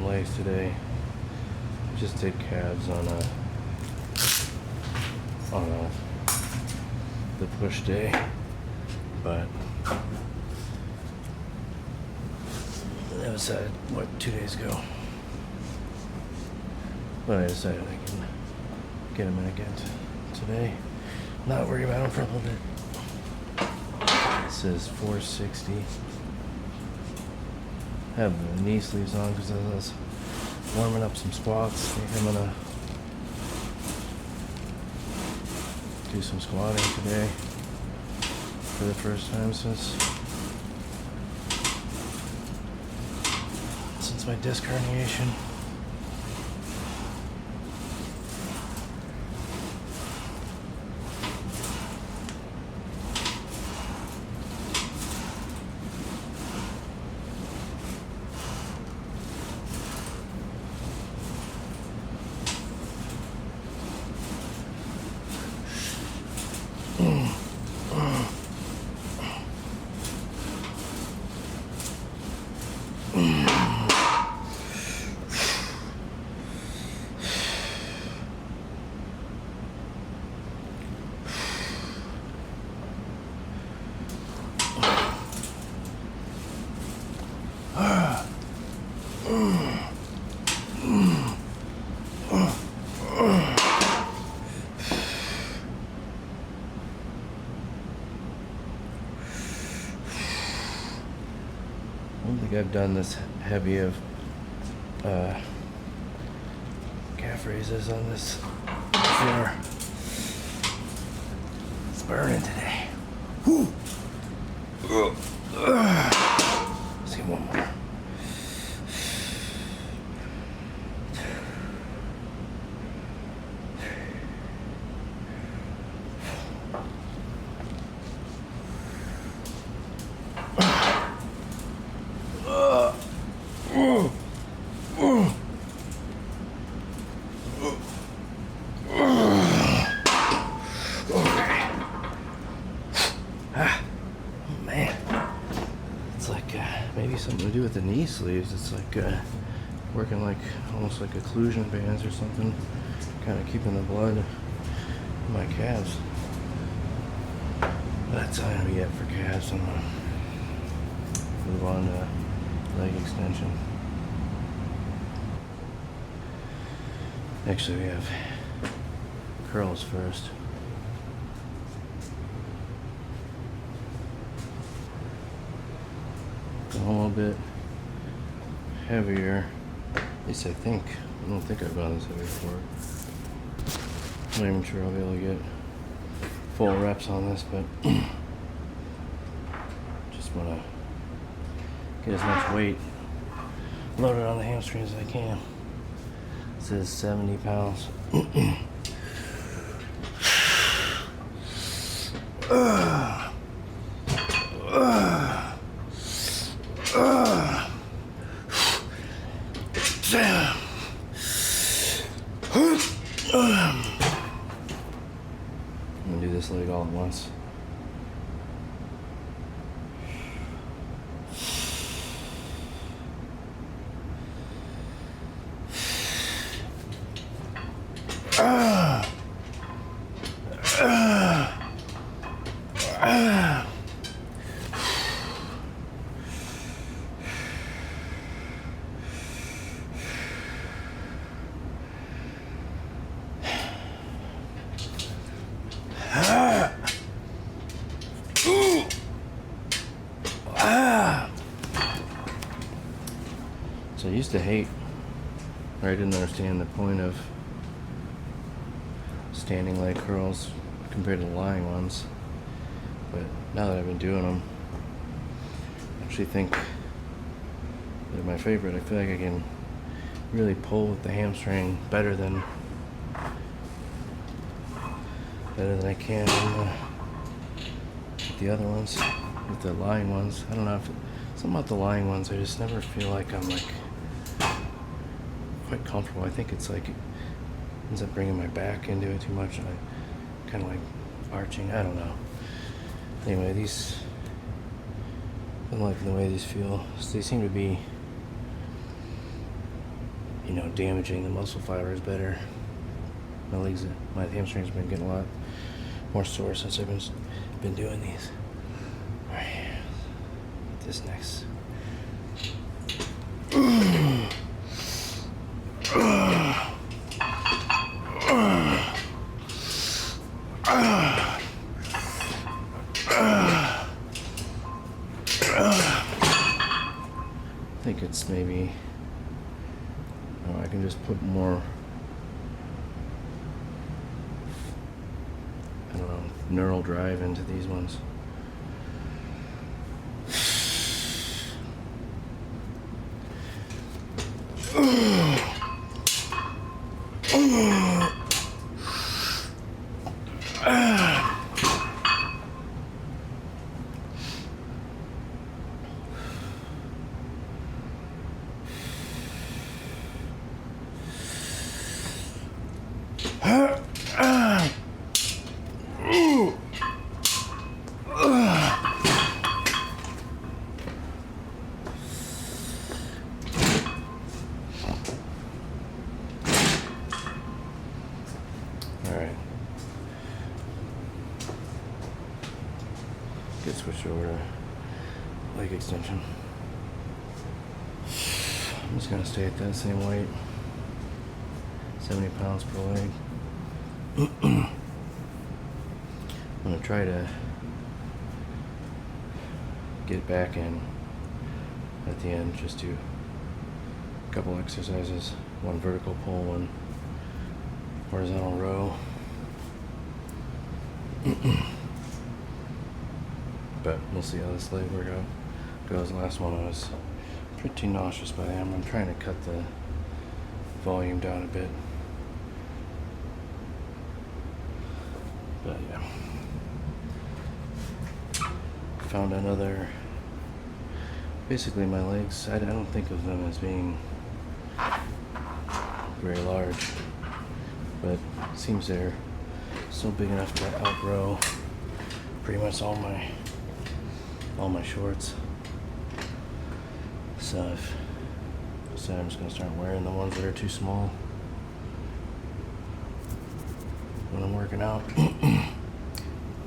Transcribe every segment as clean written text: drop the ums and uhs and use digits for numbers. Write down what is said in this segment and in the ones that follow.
legs today. Just did calves on the push day, but that was what, 2 days ago. But I decided I can get them in again today. Not worry about them for a little bit. It says 460. I have the knee sleeves on because I was warming up some squats. I think I'm gonna do some squatting today for the first time since my disc herniation. I don't think I've done this heavy of calf raises on this floor. It's burning today. Whew. Let's get one more. Maybe something to do with the knee sleeves. It's like working like almost like occlusion bands or something, kind of keeping the blood in my calves. That's all I'm gonna get for calves. I'm gonna move on to leg extension. Actually, we have curls first. A little bit heavier, at least I think. I don't think I've gone this heavy before. I'm not even sure I'll be able to get full reps on this, but just want to get as much weight loaded on the hamstring as I can. It says 70 pounds. I'm gonna do this leg all at once. So I used to hate, or I didn't understand the point of standing leg curls compared to lying ones. But now that I've been doing them, I actually think they're my favorite. I feel like I can really pull with the hamstring better than I can with the other ones, with the lying ones. I don't know if something about the lying ones. I just never feel like I'm like quite comfortable. I think it's like it ends up bringing my back into it too much, and I kind of like arching. I don't know. Anyway, these, I'm liking the way these feel. So they seem to be you know, damaging the muscle fibers better. My legs, my hamstrings have been getting a lot more sore since I've been doing these. All right, this next. I think it's maybe, oh, I can just put more, I don't know, neural drive into these ones. Alright. Get switched over to leg extension. I'm just gonna stay at that same weight. 70 pounds per leg. I'm gonna try to get back in at the end, just do a couple exercises, one vertical pull, one horizontal row. But we'll see how this leg workout goes. Last one I was pretty nauseous by the end. I'm trying to cut the volume down a bit. But yeah. Found another, basically my legs, I don't think of them as being very large, but it seems they're still big enough to outgrow pretty much all my shorts. So I'm just gonna start wearing the ones that are too small when I'm working out. I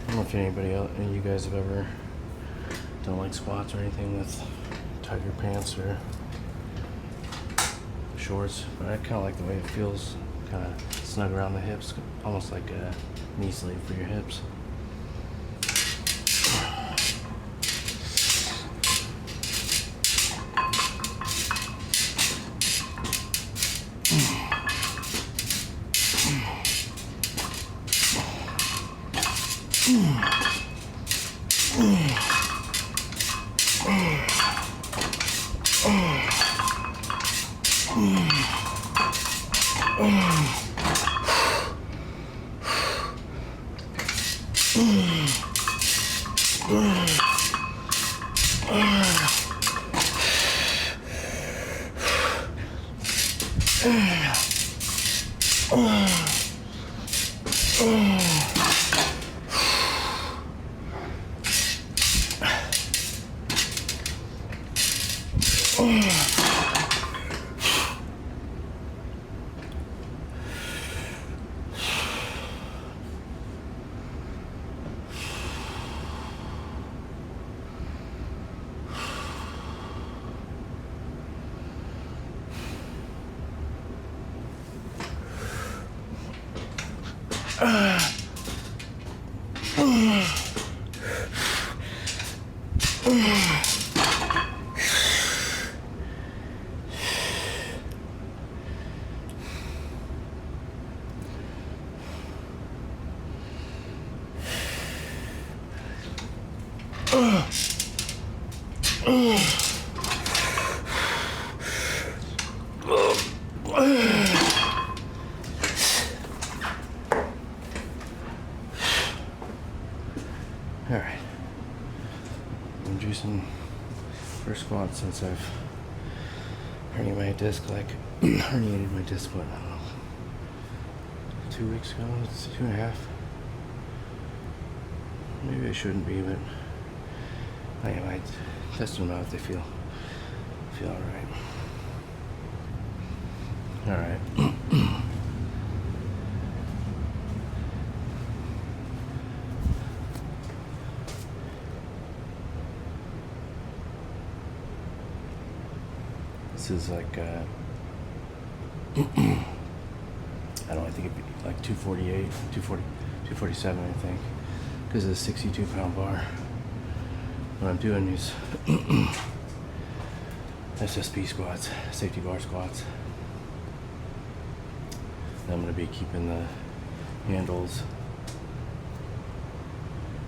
don't know if anybody else, any of you guys have ever done like squats or anything with tighter pants or shorts, but I kind of like the way it feels, kind of snug around the hips, almost like a knee sleeve for your hips. Alright, I'm juicing for squats since I've herniated my disc, herniated my disc, what, I don't know, 2 weeks ago, it's 2.5. Maybe I shouldn't be, but I might test them out if they feel alright. All right. This is like, I don't know, I think it'd be like 248, 247, I think, because of the 62-pound bar. What I'm doing is SSP squats, safety bar squats. And I'm going to be keeping the handles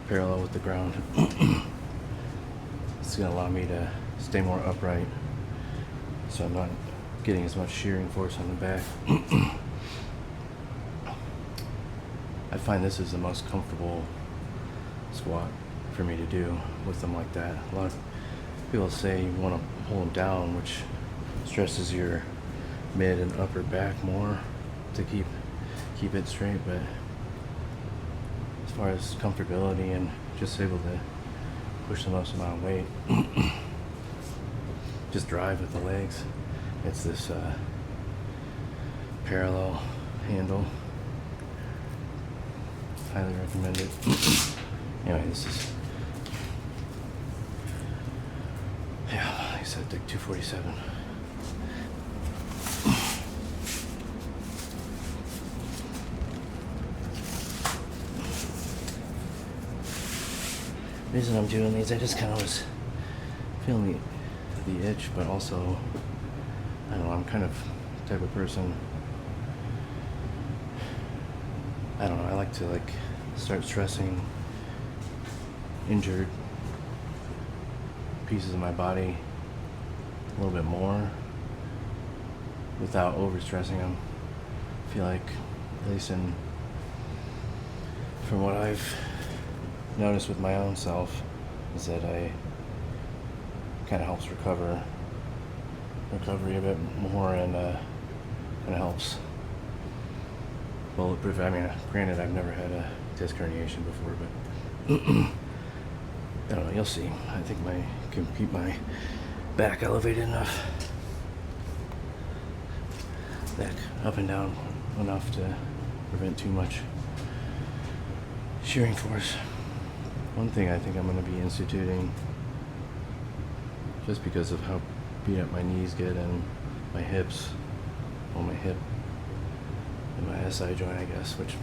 parallel with the ground. It's going to allow me to stay more upright, so I'm not getting as much shearing force on the back. I find this is the most comfortable squat for me to do with them like that. A lot of people say you want to hold them down, which stresses your mid and upper back more to keep it straight, but as far as comfortability and just able to push the most amount of weight, just drive with the legs. It's this parallel handle. Highly recommend it. Anyway, this is, yeah, like I said, like 247. The reason I'm doing these, I just kind of was feeling the itch, but also, I don't know, I'm kind of the type of person, I don't know, I like to start stressing injured pieces of my body a little bit more without overstressing them. I feel like, at least from what I've noticed with my own self, is that I kind of helps recovery a bit more, and kind of helps bulletproof. I mean, granted, I've never had a disc herniation before, but I don't know, you'll see. I think I can keep my back elevated enough, back up and down enough to prevent too much shearing force. One thing I think I'm going to be instituting, just because of how beat up my knees get and my hips, well, my hip and my SI joint, I guess, which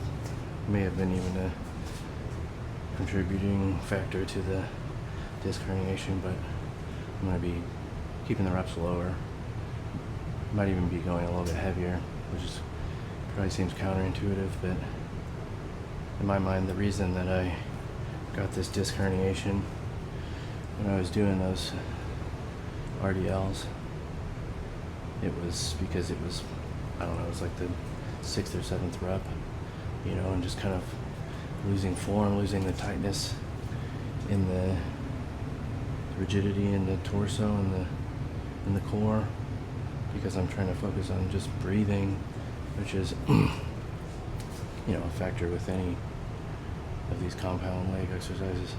may have been even a contributing factor to the disc herniation, but I'm going to be keeping the reps lower. Might even be going a little bit heavier, which is probably seems counterintuitive, but in my mind, the reason that I got this disc herniation when I was doing those RDLs, it was because it was, I don't know, it was like the 6th or 7th rep, you know, and just kind of losing form, losing the tightness in the rigidity in the torso and the core, because I'm trying to focus on just breathing, which is you know, a factor with any of these compound leg exercises.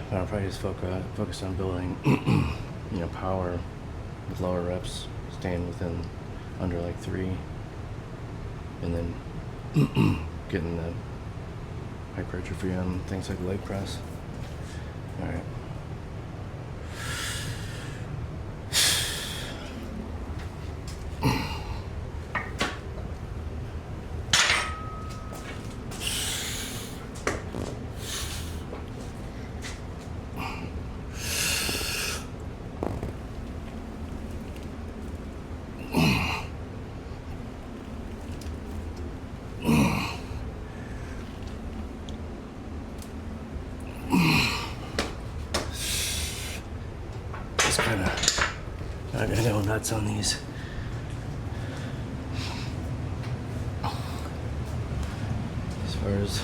But I'll probably just focus on building you know, power with lower reps, staying within under like 3, and then getting the hypertrophy on things like leg press. All right. I'm gonna go nuts on these. As far as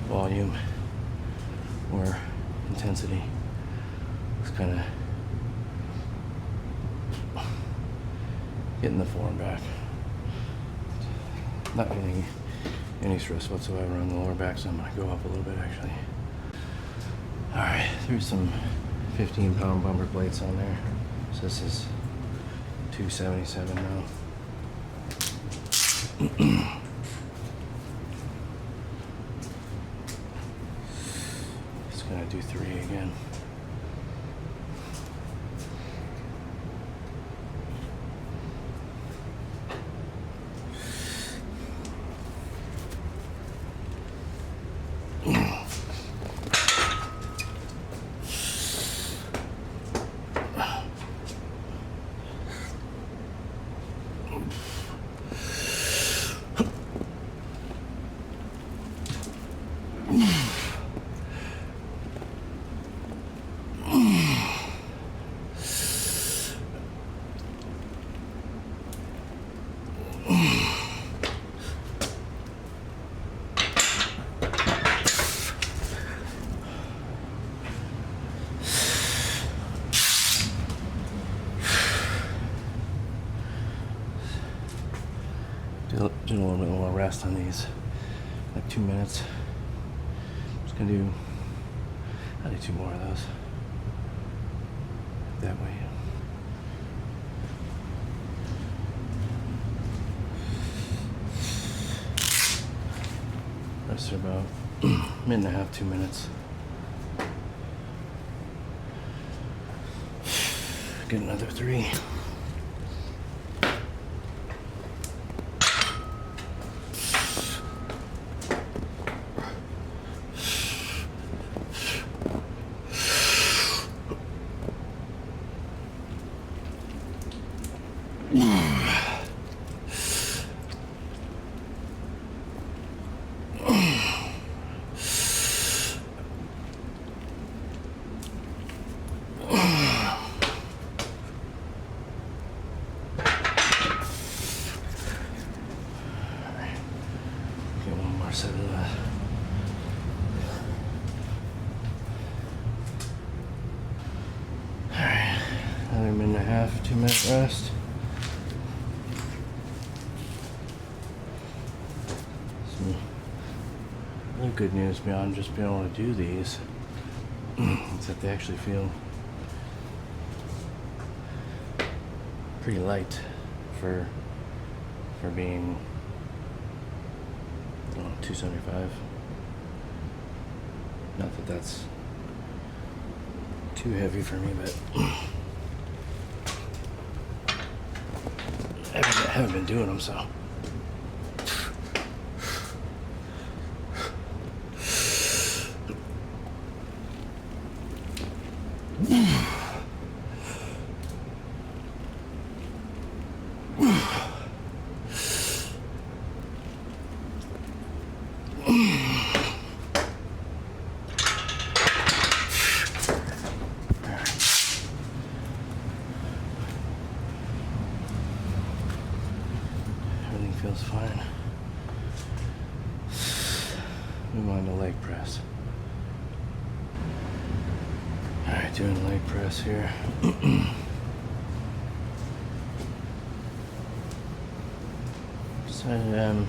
volume or intensity, it's kind of getting the form back. Not getting any stress whatsoever on the lower back, so I'm gonna go up a little bit actually. All right, there's some 15-pound bumper plates on there. So this is 277 now. Just gonna do 3 again. Do a little bit more rest on these, like 2 minutes. Just gonna do, I'll do 2 more of those. That way. Rest for about a minute and a half, 2 minutes. Get another 3. Set of that. Alright, another minute and a half, 2 minute rest. Some really good news beyond just being able to do these is that they actually feel pretty light for being 275. Not that that's too heavy for me, but I haven't been doing them, so. Feels fine. Move on to leg press. Alright, doing leg press here. Decided I'm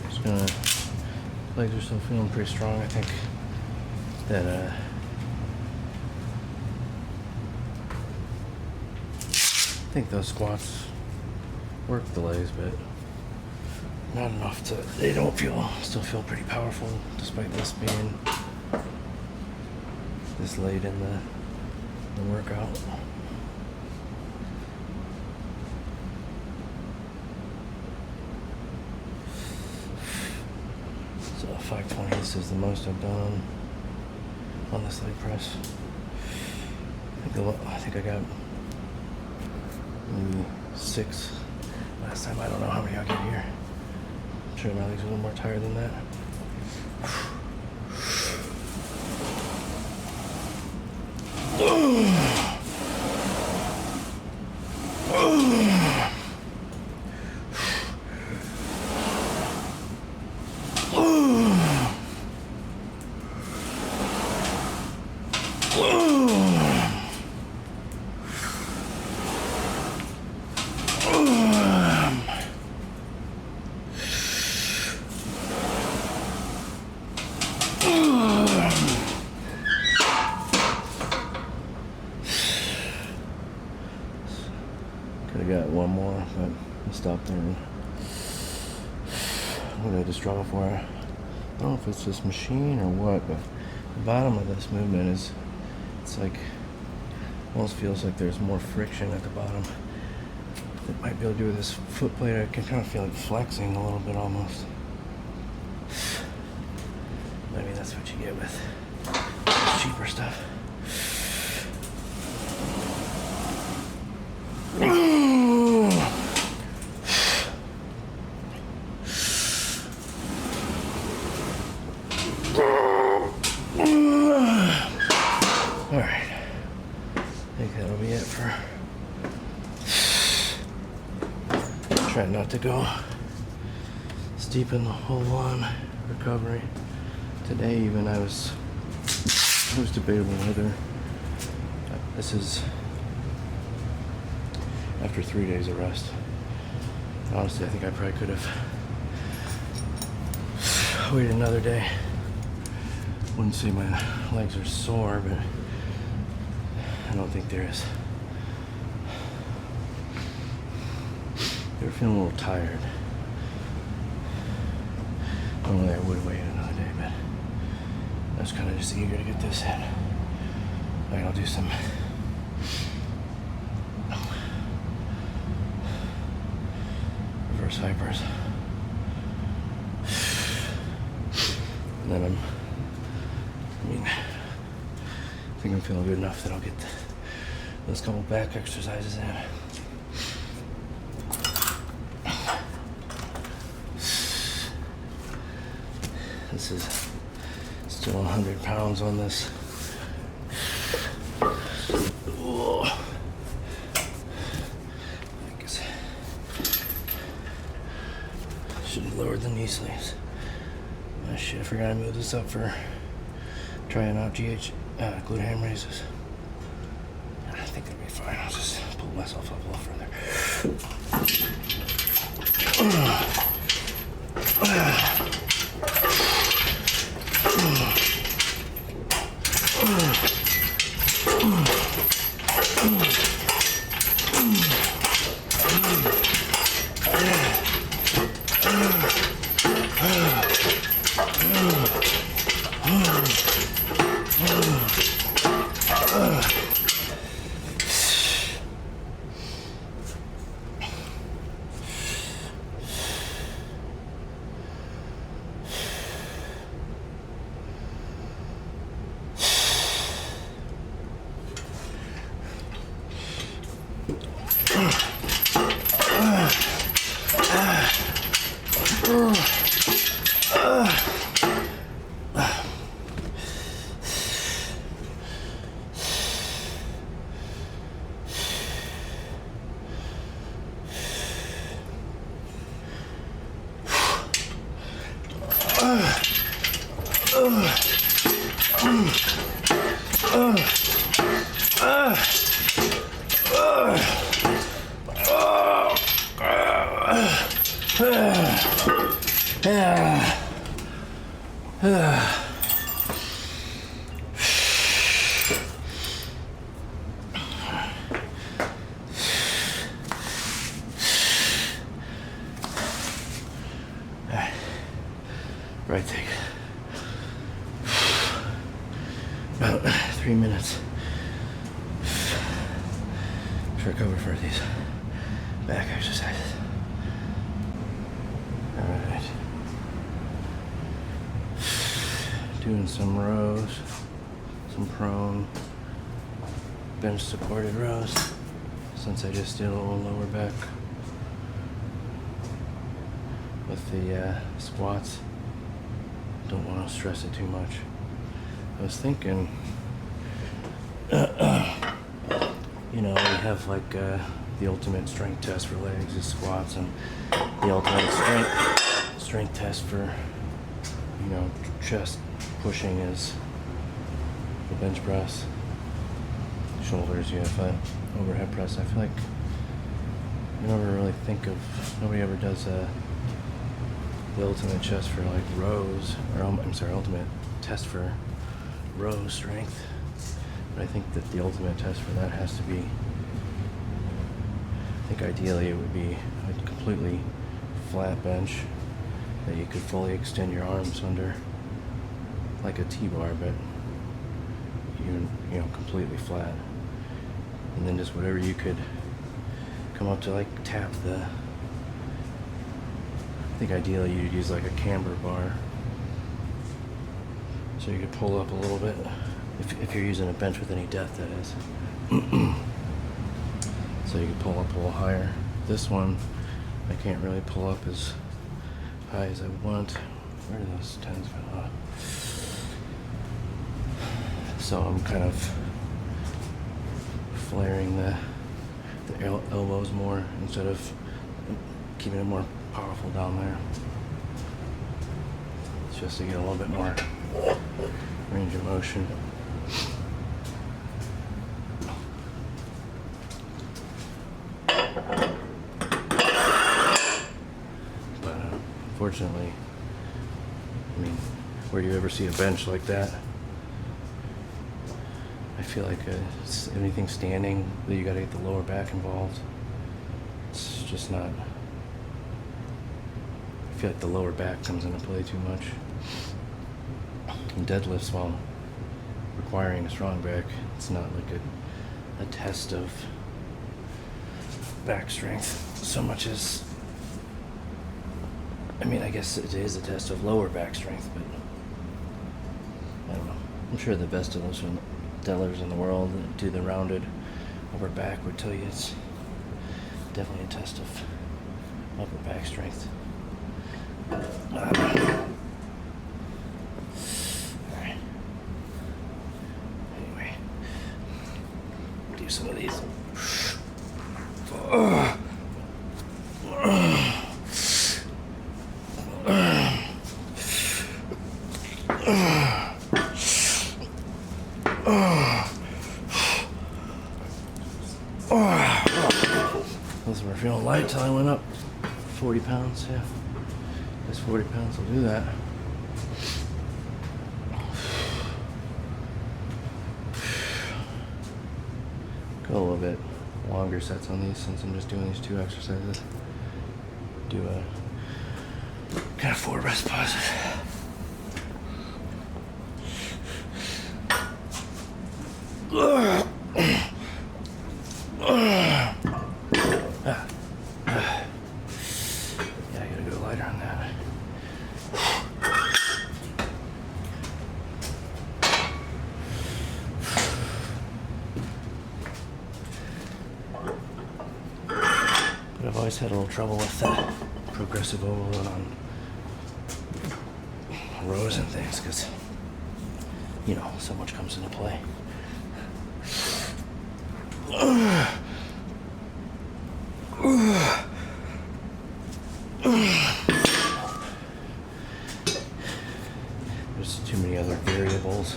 just gonna, legs are still feeling pretty strong. I think that I think those squats work the legs, but not enough to, they don't still feel pretty powerful despite this being this late in the workout. So 520, this is the most I've done on this leg press. I think I got maybe 6 last time. I don't know how many I'll get here. I'm sure my legs are a little more tired than that. Gotta I'll stop there and what did I just draw for? I don't know if it's this machine or what, but the bottom of this movement is, it's like, almost feels like there's more friction at the bottom. It might be able to do with this foot plate. I can kind of feel it flexing a little bit almost. Maybe that's what you get with cheaper stuff. Alright, I think that'll be it for, try not to go steep in the whole on recovery. Today even it was debatable whether, this is after 3 days of rest. Honestly, I think I probably could have waited another day. Wouldn't say my legs are sore, but I don't think there is. They were feeling a little tired. Normally I would wait another day, but I was kind of just eager to get this in. Alright, I'll do some reverse hypers. And then I think I'm feeling good enough that I'll get those couple back exercises in. This is still 100 pounds on this. Ooh. I guess I should have lowered the knee sleeves. Oh shit, I forgot to move this up for trying out glute ham raises. I think it'll be fine. I'll just pull myself up a little further. Right, take about 3 minutes to recover for these back exercises. All right, doing some rows, some prone, bench supported rows, since I just did a little lower back with the squats. Don't want to stress it too much. I was thinking, you know, we have like the ultimate strength test for legs is squats, and the ultimate strength test for, you know, chest pushing is the bench press. Shoulders, you have overhead press. I feel like you never really think of, nobody ever does the ultimate test for like rows, or I'm sorry, ultimate test for row strength. But I think that the ultimate test for that has to be think ideally it would be a completely flat bench that you could fully extend your arms under, like a T-bar, but you know, completely flat. And then just whatever you could come up to, like tap the, I think ideally you'd use like a camber bar. So you could pull up a little bit, if you're using a bench with any depth, that is. So you can pull up a little higher. This one, I can't really pull up as high as I want. Where do those tens go? So I'm kind of flaring the elbows more instead of keeping it more powerful down there. It's just to get a little bit more range of motion. But unfortunately, I mean, where do you ever see a bench like that? I feel like anything standing, that you gotta get the lower back involved. It's just not. I feel like the lower back comes into play too much. And deadlifts, while requiring a strong back, it's not like a test of back strength so much as, I mean, I guess it is a test of lower back strength, but I don't know. I'm sure the best of those deadlifters in the world that do the rounded upper back would tell you it's definitely a test of upper back strength. Alright. Anyway, do some of these. Those were feeling light till I went up 40 pounds, yeah. Guess 40 pounds will do that. Go a little bit longer sets on these since I'm just doing these two exercises. Do a kind of 4 rest pauses. Yeah, I gotta go lighter on that. But I've always had a little trouble with progressive overload on rows and things because, you know, so much comes into play. There's too many other variables.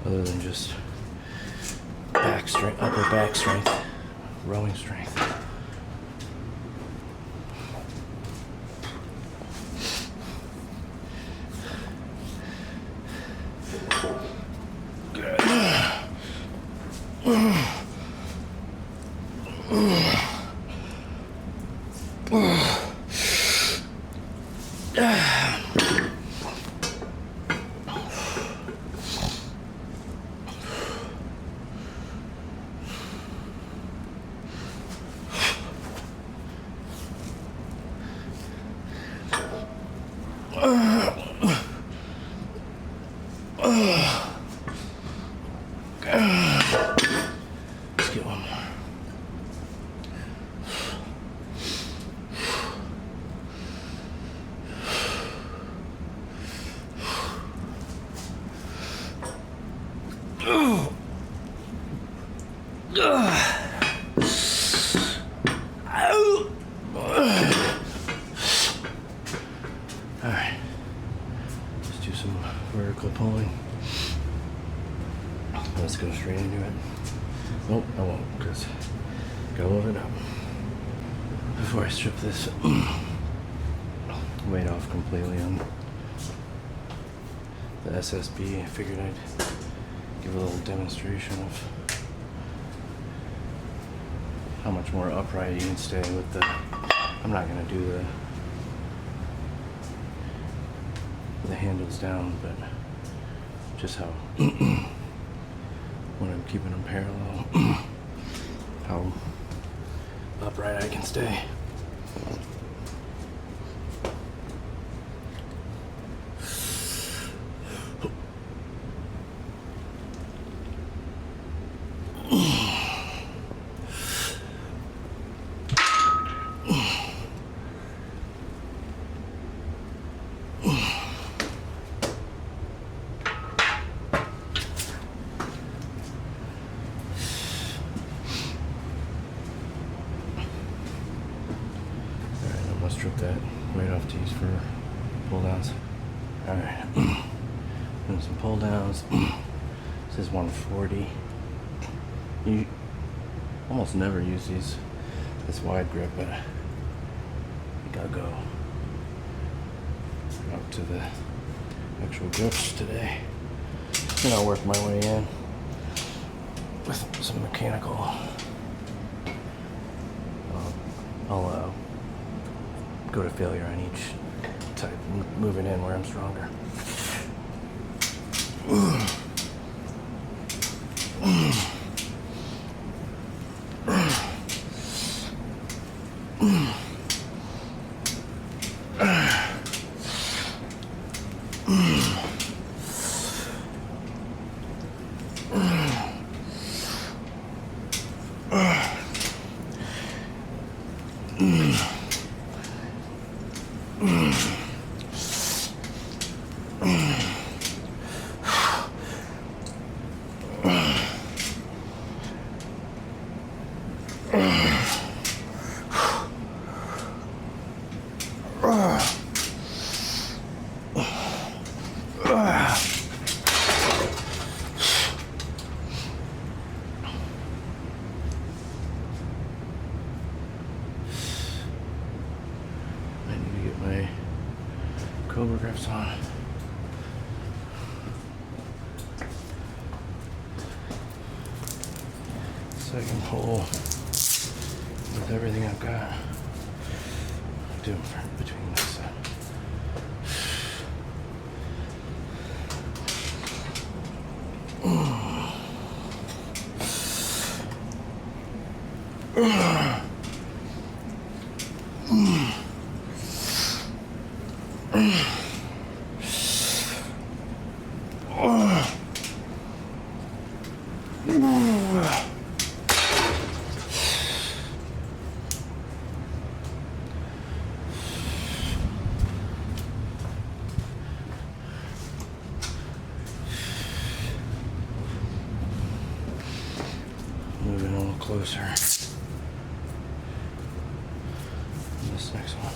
Other than just back strength, upper back strength, rowing strength. Let's get one more. Alright, let's do some vertical pulling. Let's go straight into it. Nope, I won't, because I gotta load it up before I strip this weight off completely on the SSB, I figured I'd give a little demonstration of how much more upright you can stay with the, I'm not going to do the handles down, but just how when I'm keeping them parallel, how upright I can stay. Strip that right off to use for pull downs. Alright, doing some pull downs. This is 140. You almost never use this wide grip, but I gotta go up to the actual grips today. Then I'll work my way in with some mechanical. I'll go to failure on each type, moving in where I'm stronger. Cobra grips on. Second pull with everything I've got. Do it between this side. Moving a little closer. This next one.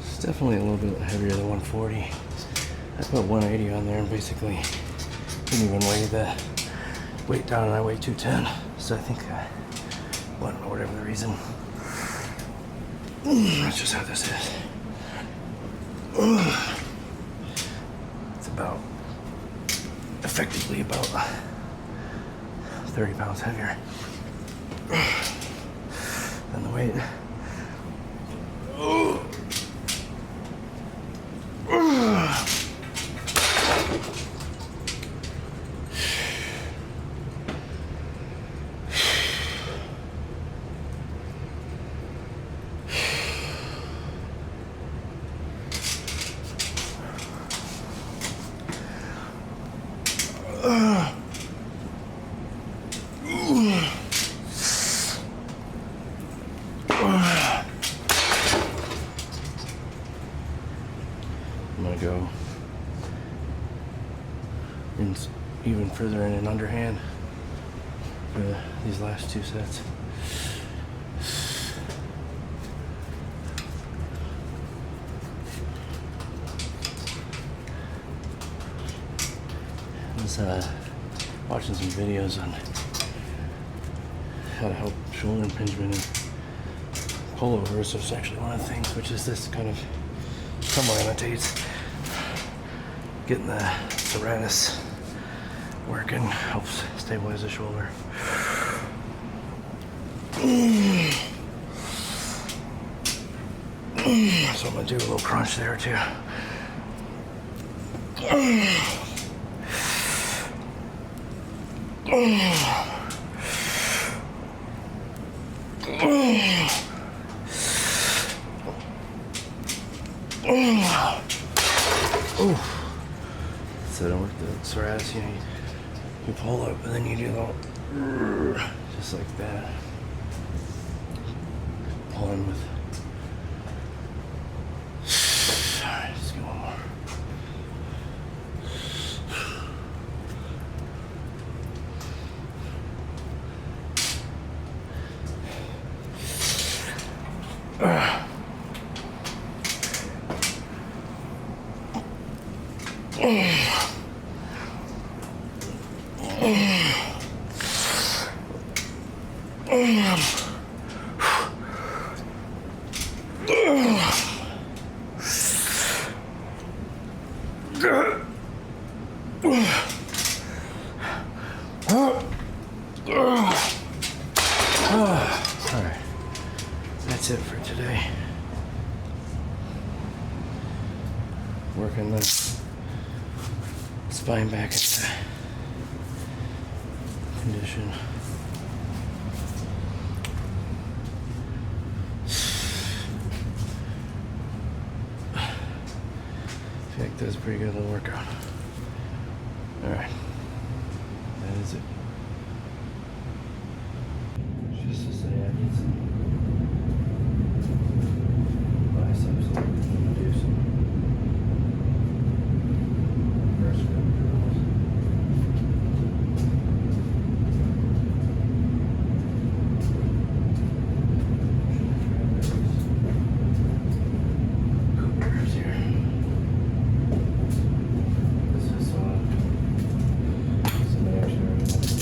It's definitely a little bit heavier than 140. I put 180 on there and basically didn't even weigh the weight down, and I weigh 210. So I think well, whatever the reason. That's just how this is. It's about, effectively about 30 pounds heavier than the weight. I'm gonna go in even further in an underhand for these last two sets. was watching some videos on how to help shoulder impingement and pullovers. So it's actually one of the things, which is this kind of somewhat annotates getting the serratus working, helps stabilize the shoulder. So I'm gonna do a little crunch there too. So don't work the serratus, you pull up and then you do a little, just like that. Pulling with. Alright, just get one more. Alright, that's it for today. Working the spine back into condition. I feel like that was a pretty good little workout. Alright, that is it. Just to say, I need some biceps. I'm gonna do some reverse grip drills. Coopers here. This is somebody actually already